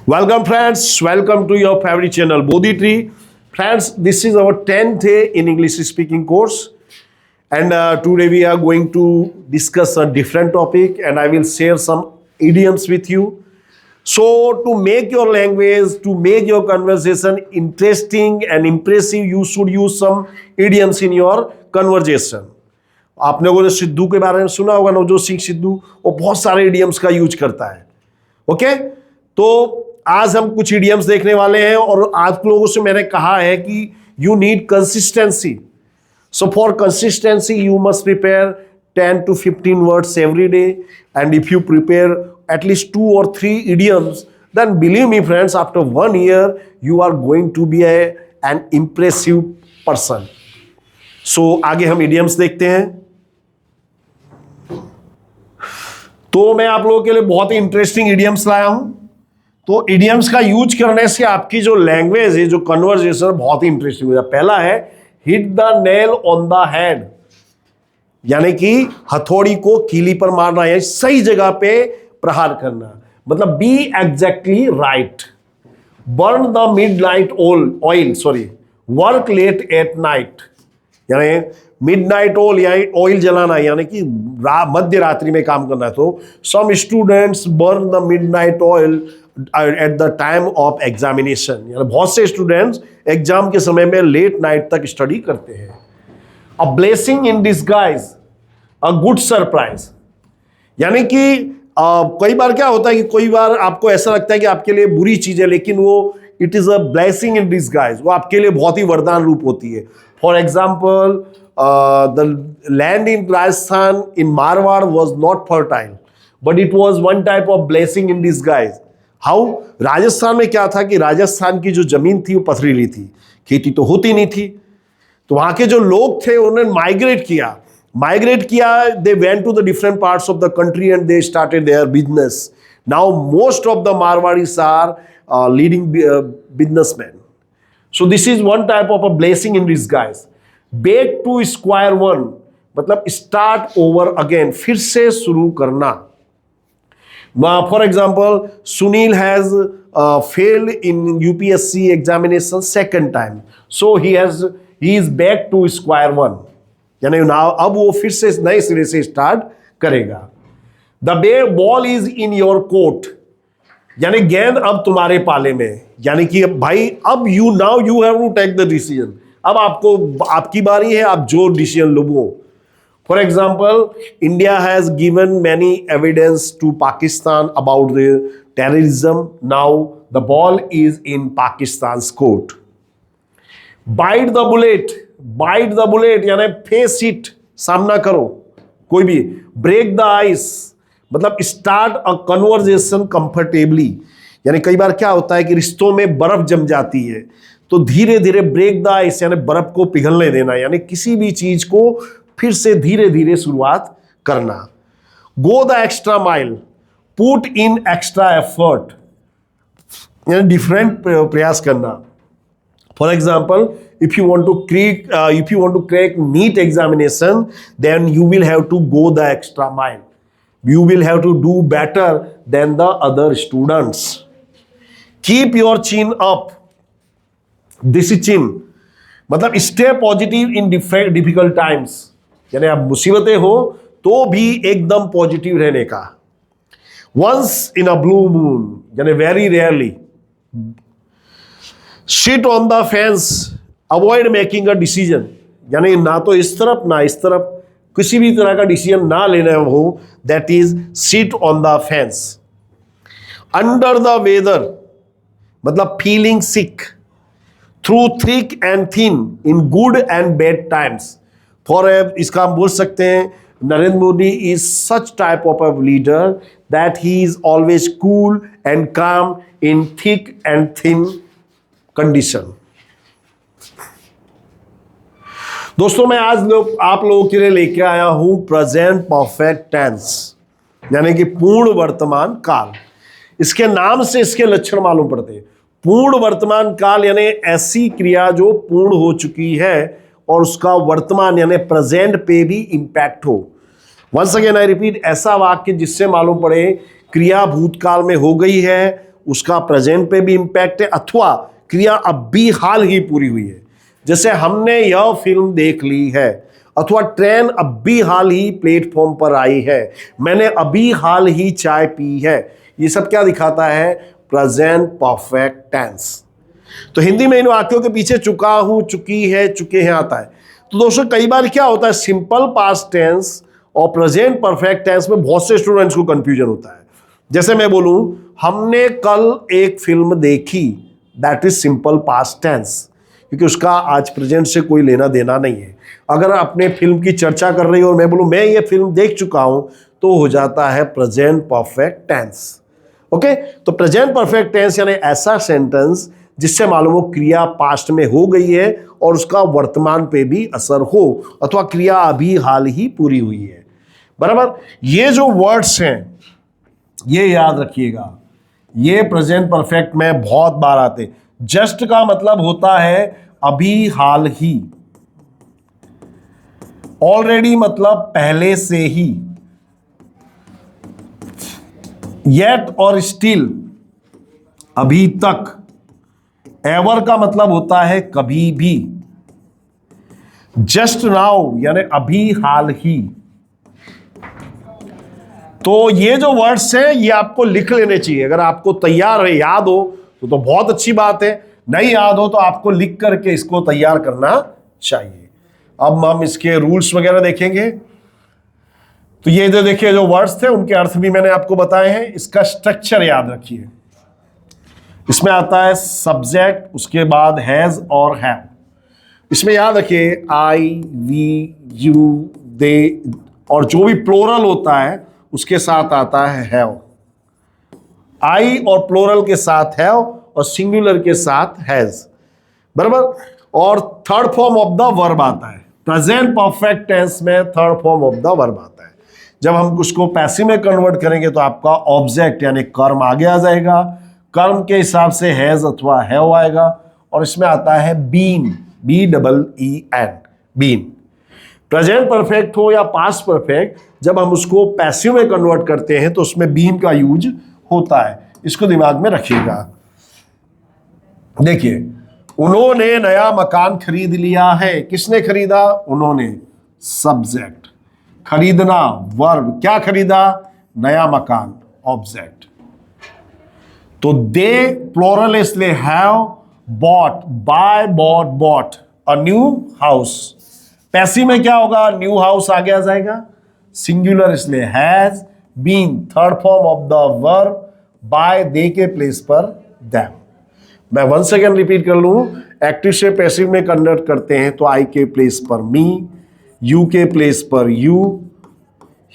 Welcome friends, welcome to your favorite channel Bodhi Tree. Friends, this is our 10th day in English speaking course and today we are going to discuss a different topic and I will share some idioms with you. So to make your language, to make your conversation interesting and impressive, you should use some idioms in your conversation. आपने वो सिद्धू के बारे में सुना होगा, नवजोत सिंह सिद्धू, वो बहुत सारे इडियम्स का यूज करता है. ओके, तो आज हम कुछ इडियम्स देखने वाले हैं और आप लोगों से मैंने कहा है कि you need consistency. So for consistency you must prepare 10 to 15 words every day, and if you prepare at least 2 or 3 idioms, then believe me friends, after 1 year you are going to be an impressive person. So आगे हम idioms देखते हैं. तो मैं आप लोगों के लिए बहुत ही इंटरेस्टिंग इडियम्स लाया हूं. तो इडियम्स का यूज करने से आपकी जो लैंग्वेज है, जो कन्वर्सेशन, बहुत ही इंटरेस्टिंग हो जाए. पहला है hit the nail on the head, यानी कि हथौड़ी को कीली पर मारना या सही जगह पे प्रहार करना. मतलब be exactly right. Burn the midnight oil, work late at night, यानी मिडनाइट ऑयल यानी ऑयल जलाना, यानी कि मध्य रात्रि में काम करना. तो some students burn the midnight oil at the time of examination, यानी बहुत से स्टूडेंट्स एग्जाम के समय में लेट नाइट तक स्टडी करते हैं. A blessing in disguise, a good surprise, यानी कि कई बार क्या होता है कि कोई बार आपको ऐसा लगता है कि आपके लिए बुरी चीज है, लेकिन वो it is a blessing in disguise, वो आपके लिए बहुत ही वरदान रूप होती है. For example, the land in Rajasthan in Marwar was not fertile, but it was one type of blessing in disguise. How? Rajasthan में क्या था कि राजस्थान की जो जमीन थी वो पथरीली थी, खेती तो होती नहीं थी. तो वहां के जो लोग थे उन्होंने माइग्रेट किया. They went to the different parts of the country and they started their business. Now most of the Marwaris are leading businessmen. So this is one type of a blessing in disguise. Back to square one, मतलब start over again, फिर से शुरू करना. For example, Sunil has failed in UPSC examination second time, so he is back to square one, यानी अब वो फिर से नए सिरे से स्टार्ट करेगा. The ball is in your court, यानी गेंद अब तुम्हारे पाले में, यानी कि भाई अब you have to take the decision. अब आपकी बारी है, आप जो डिसीजन लो. For example, India has given many evidence to Pakistan about the terrorism. Now the ball is in Pakistan court. Bite the bullet, यानी फेस इट, सामना करो कोई भी. ब्रेक द आइस, मतलब स्टार्ट अ कन्वर्सेशन कंफर्टेबली, यानी कई बार क्या होता है कि रिश्तों में बर्फ जम जाती है, तो धीरे धीरे ब्रेक द आइस, यानी बर्फ को पिघलने देना, यानी किसी भी चीज को फिर से धीरे धीरे शुरुआत करना. Go the extra mile, put in extra effort, यानी डिफरेंट प्रयास करना. For example, if you want to crack NEET examination, then you will have to go the extra mile. You will have to do better than the other students. Keep your chin up. Discipline, मतलब stay positive in difficult times, यानी आप मुसीबतें हो तो भी एकदम positive रहने का. Once in a blue moon, यानी very rarely. Sit on the fence, avoid making a decision, यानी ना तो इस तरफ ना इस तरफ, किसी भी तरह का डिसीजन ना लेना हो, that is sit on the fence. Under the weather, मतलब feeling sick. Through thick and thin, in good and bad times. इसका हम बोल सकते हैं, Narendra Modi is such type of a leader that he is always cool and calm in thick and thin condition. दोस्तों, मैं आज आप लोगों के लिए लेके आया हूं प्रेजेंट परफेक्ट टेंस, यानी कि पूर्ण वर्तमान काल. इसके नाम से इसके लक्षण मालूम पड़ते हैं. पूर्ण वर्तमान काल यानी ऐसी क्रिया जो पूर्ण हो चुकी है और उसका वर्तमान यानी प्रेजेंट पे भी इंपैक्ट हो. वंस अगेन आई रिपीट, ऐसा वाक्य जिससे मालूम पड़े क्रिया भूतकाल में हो गई है उसका प्रेजेंट पे भी इंपैक्ट है, अथवा क्रिया अब भी हाल ही पूरी हुई है। जैसे हमने यह फिल्म देख ली है, अथवा ट्रेन अब भी हाल ही प्लेटफॉर्म पर आई है, मैंने अभी हाल ही चाय पी है। ये सब क्या दिखाता है? Present perfect tense. तो हिंदी में इन वाक्यों के पीछे चुका हूं, चुकी है, चुके हैं आता है। तो दोस्तों कई बार क्या होता है, सिंपल पास्ट टेंस और प्रेजेंट परफेक्ट टेंस में बहुत से स्टूडेंट्स को कंफ्यूजन होता है। जैसे मैं बोलूं हमने कल एक फिल्म देखी, that is simple past tense, क्योंकि उसका आज प्रेजेंट से कोई लेना देना नहीं है। अगर अपने फिल्म की चर्चा कर रही हो और मैं बोलूं मैं ये फिल्म देख चुका हूं, तो हो जाता है प्रेजेंट परफेक्ट टेंस। ओके, तो प्रेजेंट परफेक्ट टेंस यानी ऐसा सेंटेंस जिससे मालूम हो क्रिया पास्ट में हो गई है और उसका वर्तमान पे भी असर हो, अथवा क्रिया अभी हाल ही पूरी हुई है। बराबर, ये जो वर्ड्स हैं ये याद रखिएगा, ये प्रेजेंट परफेक्ट में बहुत बार आते। जस्ट का मतलब होता है अभी हाल ही, ऑलरेडी मतलब पहले से ही, येट और स्टिल अभी तक, एवर का मतलब होता है कभी भी, जस्ट नाउ यानी अभी हाल ही। तो ये जो वर्ड्स हैं ये आपको लिख लेने चाहिए। अगर आपको तैयार है, याद हो तो बहुत अच्छी बात है, नहीं याद हो तो आपको लिख करके इसको तैयार करना चाहिए। अब हम इसके रूल्स वगैरह देखेंगे। तो ये जो देखिए जो वर्ड्स थे उनके अर्थ भी मैंने आपको बताए हैं। इसका स्ट्रक्चर याद रखिए, इसमें आता है सब्जेक्ट, उसके बाद हैज और हैव। इसमें याद रखिए आई, वी, यू, दे, और जो भी प्लोरल होता है उसके साथ आता है हैव। आई और प्लोरल के साथ हैव और सिंगुलर के साथ हैज। बराबर, और third form of the verb आता है। प्रेजेंट परफेक्ट टेंस में third form of the verb आता है। जब हम उसको पैसिव में कन्वर्ट करेंगे तो आपका ऑब्जेक्ट यानी कर्म आगे आ जाएगा, कर्म के हिसाब से हैज अथवा हैव आएगा, और इसमें आता है been, BEEN, been. Present perfect हो या पास्ट परफेक्ट, जब हम उसको पैसिव में कन्वर्ट करते हैं तो उसमें बीन का यूज होता है। इसको दिमाग में रखिएगा। देखिए, उन्होंने नया मकान खरीद लिया है। किसने खरीदा? उन्होंने। सब्जेक्ट, खरीदना वर्ब, क्या खरीदा? नया मकान, ऑब्जेक्ट। तो दे प्लोरल इसलिए have bought, buy, bought, bought a new house. Passive में क्या होगा? न्यू हाउस आगे आ जाएगा। सिंगुलर इसलिए has been, third form of the verb, by, they के प्लेस पर दैम। मैं वन सेकेंड रिपीट कर लूं, एक्टिव से पैसिव में कन्वर्ट करते हैं तो आई के प्लेस पर मी, यू के प्लेस पर यू,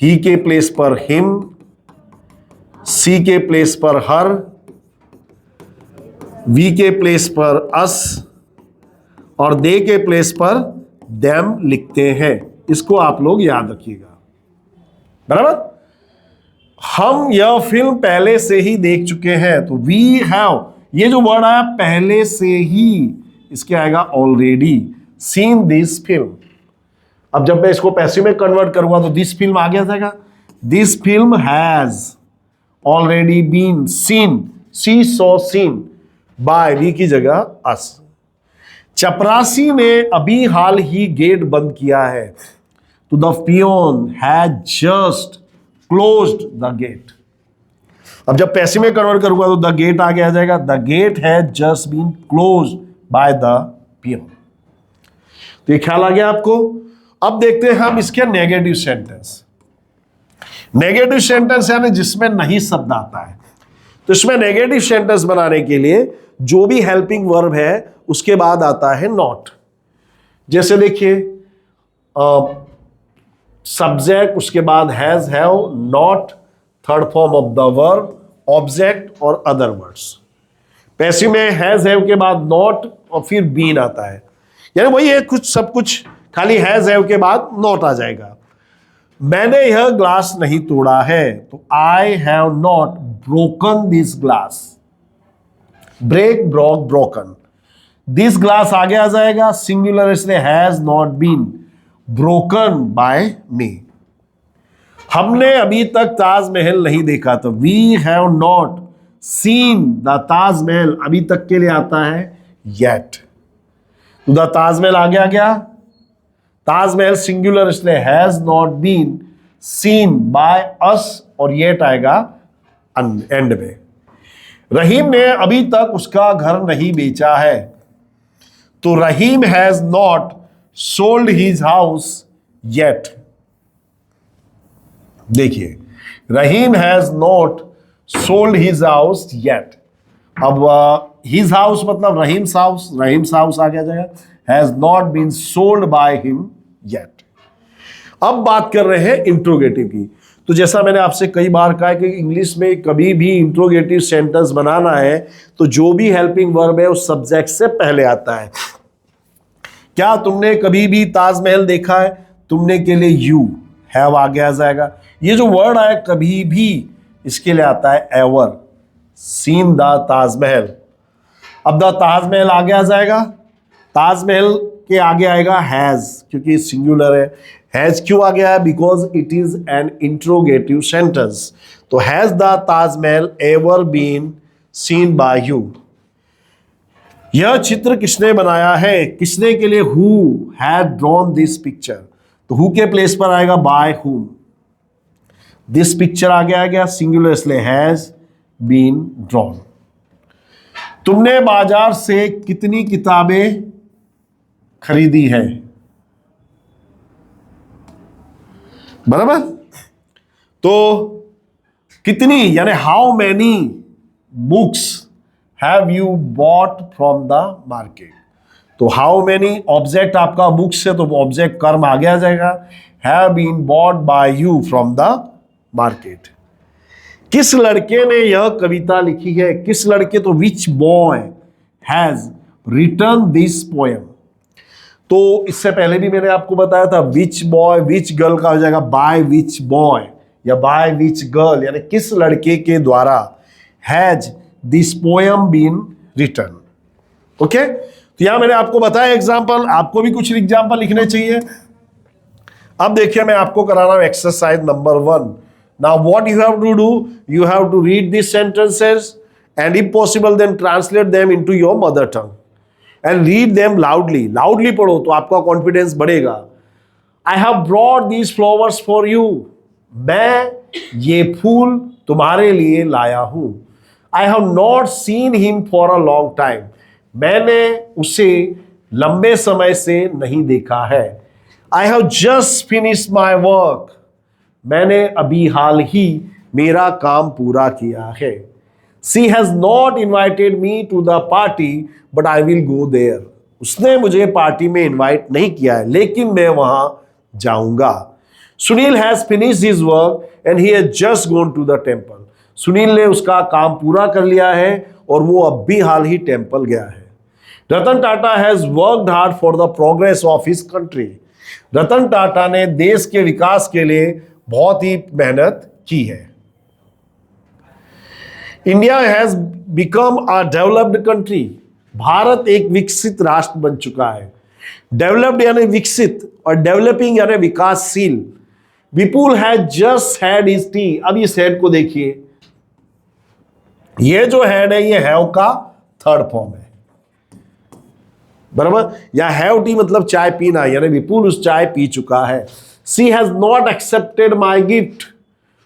ही के प्लेस पर हिम, सी के प्लेस पर हर, वी के प्लेस पर अस, और दे के प्लेस पर देम लिखते हैं। इसको आप लोग याद रखिएगा। बराबर, हम यह फिल्म पहले से ही देख चुके हैं। तो वी हैव, ये जो वर्ड आया पहले से ही, इसके आएगा ऑलरेडी सीन दिस फिल्म। अब जब मैं इसको पैसिव में कन्वर्ट करूंगा तो दिस फिल्म आ गया जाएगा। This film has already been seen, see saw seen, by, we की जगह अस। चपरासी ने अभी हाल ही गेट बंद किया है। तो the peon has just closed the gate. अब जब पैसिव में कन्वर्ट करूंगा तो द गेट आगे आ जाएगा। The gate has just been closed by the peon. तो ये ख्याल आ गया आपको। अब देखते हैं हम इसके नेगेटिव सेंटेंस। नेगेटिव सेंटेंस यानी जिसमें नहीं शब्द आता है। तो इसमें नेगेटिव सेंटेंस बनाने के लिए जो भी हेल्पिंग वर्ब है उसके बाद आता है नॉट। जैसे देखिए सब्जेक्ट, उसके बाद has, have, not, third form of the verb, object और अदर वर्ड्स। पैसिव में हैज, हैव के बाद नॉट और फिर बीन आता है। यानी वही है, कुछ सब कुछ, खाली हैज, हैव के बाद नॉट आ जाएगा। मैंने यह ग्लास नहीं तोड़ा है। तो I have not broken this glass. Break, broke, broken. This glass आगे आ जाएगा। सिंगुलर इसलिए has not been broken by me. हमने अभी तक ताजमहल नहीं देखा। तो we have not seen the Taj Mahal अभी तक के लिए आता है येट। तो द ताजमहल आगे आ गया, ताजमहल सिंगुलर इसलिए has not been seen by us, और येट आएगा एंड में। रहीम ने अभी तक उसका घर नहीं बेचा है, तो Rahim has not sold his house yet. देखिए, Rahim has not sold his house yet. अब हिज हाउस मतलब रहीम्स हाउस, रहीम्स हाउस आ गया, has not been sold by him yet. अब बात कर रहे हैं इंट्रोगेटिव की। तो जैसा मैंने आपसे कई बार कहा है कि इंग्लिश में कभी भी इंट्रोगेटिव सेंटेंस बनाना है तो जो भी हेल्पिंग वर्ब है उस सब्जेक्ट से पहले आता है। क्या तुमने कभी भी ताजमहल देखा है, तुमने के लिए यू हैव आगे आ जाएगा। ये जो वर्ड आया कभी भी, इसके लिए आता है एवर। सीन द ताजमहल, अब द ताजमहल आगे आ जाएगा, ताजमहल के आगे आएगा हैज, क्योंकि सिंगुलर है। हैज क्यों आ गया है? Because it is an interrogative sentence. तो has the Taj Mahal ever been seen by you. यह चित्र किसने बनाया है, किसने के लिए, who had drawn this picture. तो हु के प्लेस पर आएगा बाय हुम। दिस पिक्चर आगे आ गया सिंगुलर इसलिए हैज बीन ड्रॉन। तुमने बाजार से कितनी किताबें खरीदी है, बराबर। तो कितनी यानी how many books have you bought from the market. तो हाउ मैनी ऑब्जेक्ट आपका बुक्स है, तो ऑब्जेक्ट कर्म आगे आ जाएगा, have been bought by you from the market. किस लड़के ने यह कविता लिखी है, किस लड़के, तो which boy has written this poem. तो इससे पहले भी मैंने आपको बताया था विच बॉय विच गर्ल का हो जाएगा बाय विच बॉय या बाय विच गर्ल, यानी किस लड़के के द्वारा has this poem been written. Okay, तो यहां मैंने आपको बताया एग्जाम्पल, आपको भी कुछ एग्जाम्पल लिखने चाहिए। अब देखिए मैं आपको करा रहा हूं exercise number 1। Now what you have to do, you have to read this sentences and if possible then translate them into your mother tongue and read them loudly. Loudly पढ़ो तो आपका कॉन्फिडेंस बढ़ेगा। I have brought these flowers for you, मैं ये फूल तुम्हारे लिए लाया हूं। I have not seen him for a long time, मैंने उसे लंबे समय से नहीं देखा है। I have just finished my work, मैंने अभी हाल ही मेरा काम पूरा किया है। She has not invited me to the party, but I will go there. उसने मुझे पार्टी में इनवाइट नहीं किया है, लेकिन मैं वहां जाऊंगा। Sunil has finished his work and he has just gone to the temple. Sunil ने उसका काम पूरा कर लिया है और वो अब भी हाल ही टेम्पल गया है। Ratan Tata has worked hard for the progress of his country. Ratan Tata ने देश के विकास के लिए बहुत ही मेहनत की है। India has become a developed country, Bharat एक विकसित राष्ट्र बन चुका है। डेवलप्ड यानी विकसित और डेवलपिंग यानी विकासशील। Vipul has just had his tea, अब इस हैड को देखिए, ये जो हैड है ये हैव का थर्ड फॉर्म है, बराबर। या हैव टी मतलब चाय पीना, यानी विपुल उस चाय पी चुका है। She has not accepted my gift,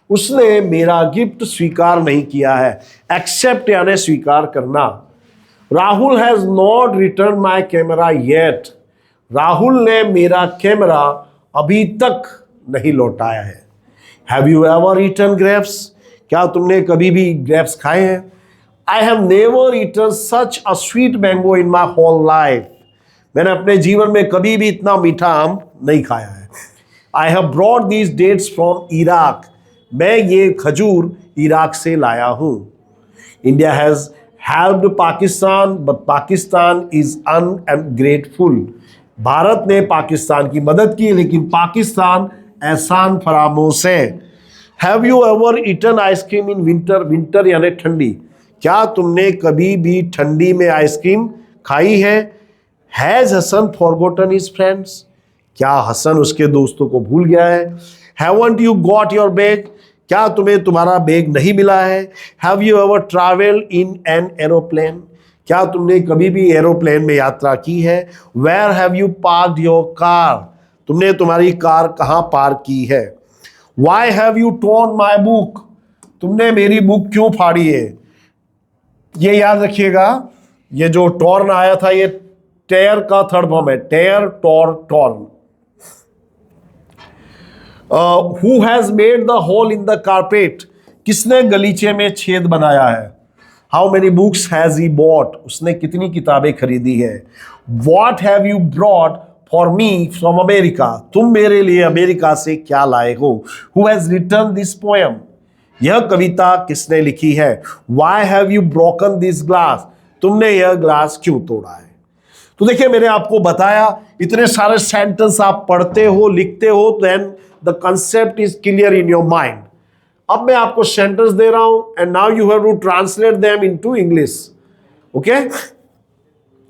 उसने मेरा गिफ्ट स्वीकार नहीं किया है। एक्सेप्ट यानी स्वीकार करना। Rahul has not return my camera yet, Rahul ने मेरा कैमरा अभी तक नहीं लौटाया है। Have you ever eaten grapes, क्या तुमने कभी भी ग्रेप्स खाए हैं? I have never eaten such a sweet mango in my whole life, मैंने अपने जीवन में कभी भी इतना मीठा आम नहीं खाया है। I have brought these dates from Iraq, मैं ये खजूर इराक से लाया हूं। India has helped Pakistan but Pakistan is ungrateful, Bharat ने पाकिस्तान की मदद की लेकिन पाकिस्तान एहसान फरामोश है। Have you ever eaten ice cream in winter, winter यानी ठंडी, क्या तुमने कभी भी ठंडी में आइसक्रीम खाई है? Has Hasan forgotten his friends, क्या हसन उसके दोस्तों को भूल गया है? Haven't you got your bag, क्या तुम्हें तुम्हारा बैग नहीं मिला है? Have you ever travel in an aeroplane? क्या तुमने कभी भी एरोप्लेन में यात्रा की है? Where have you parked your car? तुमने तुम्हारी कार कहाँ पार्क की है? Why have you torn my book? तुमने मेरी बुक क्यों फाड़ी है? ये याद रखिएगा, ये जो टॉर्न आया था ये टेयर का थर्ड फॉर्म है, tear, tore, torn. Who has made the hole in the carpet? किसने गलीचे में छेद बनाया है? How many books has he bought? उसने कितनी किताबें खरीदी है? What have you brought for me from America? तुम मेरे लिए अमेरिका से क्या लाए हो? Who has written this poem? यह कविता किसने लिखी है? Why have you broken this glass? तुमने यह ग्लास क्यों तोड़ा है? तो देखिए, मैंने आपको बताया, इतने सारे सेंटेंस आप पढ़ते हो, लिखते हो, then the concept is clear in your mind. अब मैं आपको सेंटेंस दे रहा हूं and now you have to translate them into English. Okay,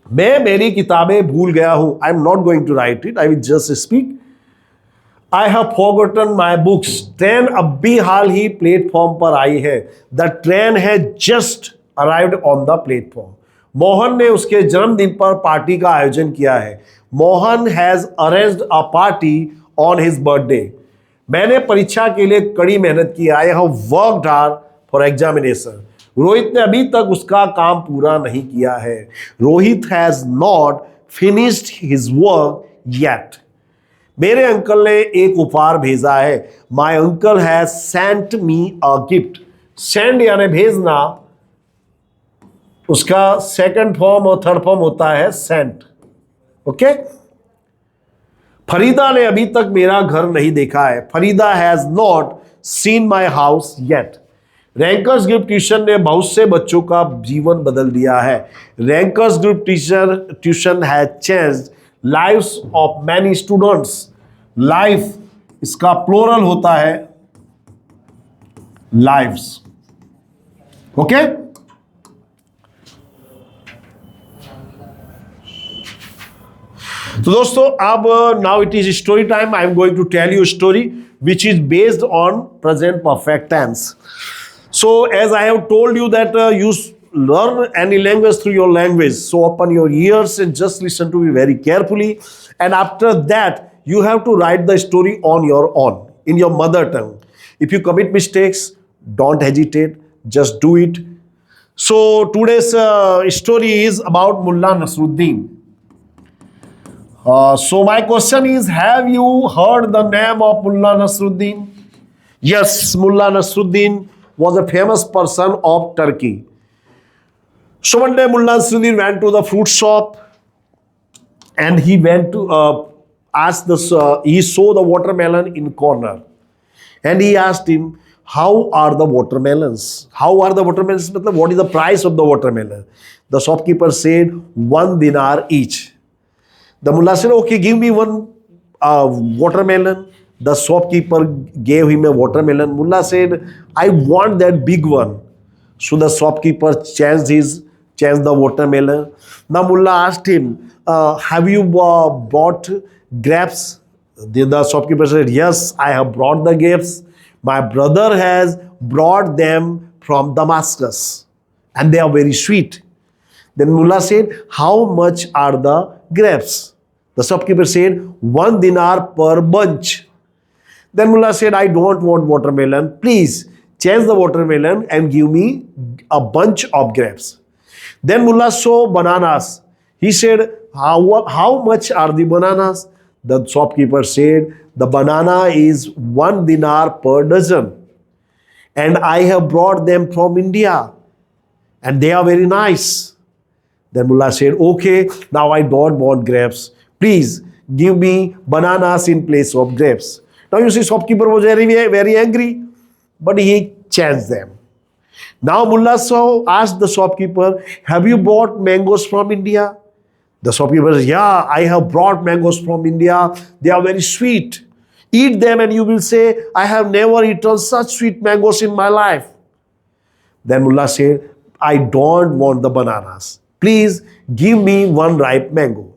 मैं मेरी किताबें भूल गया हूं। I am not going to write it, I will just speak. I have forgotten my books. Train अब भी हाल ही प्लेटफॉर्म पर आई है। The train has just arrived on the platform. Mohan ने उसके जन्मदिन पर पार्टी का आयोजन किया है। Mohan has arranged a party on his birthday. मैंने परीक्षा के लिए कड़ी मेहनत की। I have worked hard for examination. Rohit ने अभी तक उसका काम पूरा नहीं किया है। Rohit has not finished his work yet. मेरे अंकल ने एक उपहार भेजा है। My uncle has sent me a gift. Send यानी भेजना, उसका सेकंड फॉर्म और थर्ड फॉर्म होता है सेंट। ओके, फरीदा ने अभी तक मेरा घर नहीं देखा है। Farida has not seen my house yet. Rankers group tuition ने बहुत से बच्चों का जीवन बदल दिया है। Rankers group tuition has changed lives of many students. Life इसका प्लोरल होता है लाइव्स। ओके, तो दोस्तों, अब now it is story time. I am going to tell you story which is based on present perfect tense. So as I have told you that you learn any language through your language, so open your ears and just listen to me very carefully, and after that you have to write the story on your own in your mother tongue. If you commit mistakes, don't hesitate, just do it. So today's story is about Mullah Nasruddin. So my question is, have you heard the name of Mullah Nasruddin? Yes, Mullah Nasruddin was a famous person of Turkey. So one day Mullah Nasruddin went to the fruit shop and he went to ask he saw the watermelon in corner and he asked him, how are the watermelons? How are the watermelons? What is the price of the watermelon? The shopkeeper said 1 dinar each. The mullah said, okay, give me one watermelon. The shopkeeper gave him a watermelon. Mullah said, I want that big one. So the shopkeeper changed the watermelon. Now Mullah asked him, have you bought grapes? The shopkeeper said, yes, I have brought the grapes. My brother has brought them from Damascus and they are very sweet. Then Mullah said, how much are the grapes? The shopkeeper said, 1 dinar per bunch. Then Mullah said, I don't want watermelon. Please change the watermelon and give me a bunch of grapes. Then Mullah saw bananas. He said, how much are the bananas? The shopkeeper said, the banana is 1 dinar per dozen. And I have brought them from India. And they are very nice. Then Mullah said, okay, now I don't want grapes. Please give me bananas in place of grapes. Now you see, shopkeeper was very angry, but he changed them. Now Mullah asked the shopkeeper, have you brought mangoes from India? The shopkeeper said, yeah, I have brought mangoes from India. They are very sweet. Eat them and you will say, I have never eaten such sweet mangoes in my life. Then Mullah said, I don't want the bananas. Please give me one ripe mango.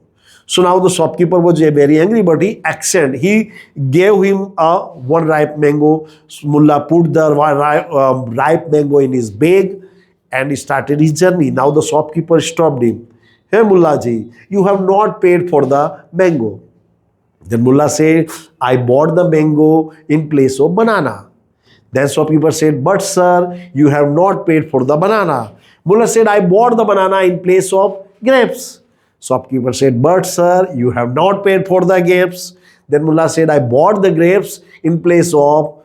So now the shopkeeper was very angry, but he accepted. He gave him a one ripe mango. Mullah put the ripe mango in his bag and he started his journey. Now the shopkeeper stopped him. Hey Mullah ji, you have not paid for the mango. Then Mullah said, I bought the mango in place of banana. Then shopkeeper said, but sir, you have not paid for the banana. Mullah said, I bought the banana in place of grapes. Shopkeeper said, but sir, you have not paid for the grapes. Then Mullah said, I bought the grapes in place of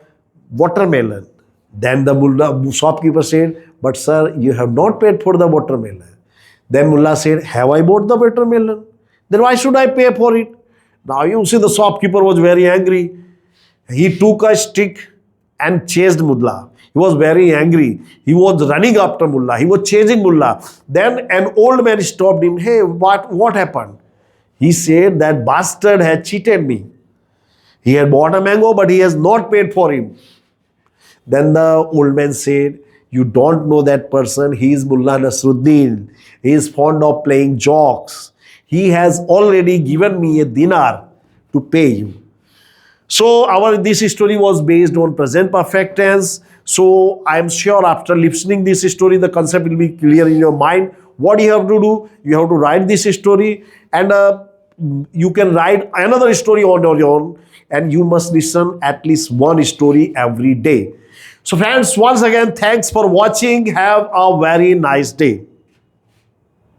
watermelon. Then the shopkeeper said, but sir, you have not paid for the watermelon. Then Mullah said, have I bought the watermelon? Then why should I pay for it? Now you see the shopkeeper was very angry. He took a stick and chased Mullah. He was very angry. He was running after Mullah. He was chasing Mullah. Then an old man stopped him. Hey, what happened? He said that bastard had cheated me. He had bought a mango, but he has not paid for him. Then the old man said, you don't know that person. He is Mullah Nasruddin. He is fond of playing jokes. He has already given me a dinar to pay you. So this story was based on present perfect tense. So I am sure after listening this story, the concept will be clear in your mind. What you have to do, you have to write this story, and you can write another story on your own, and you must listen at least one story every day. So friends, once again, thanks for watching. Have a very nice day.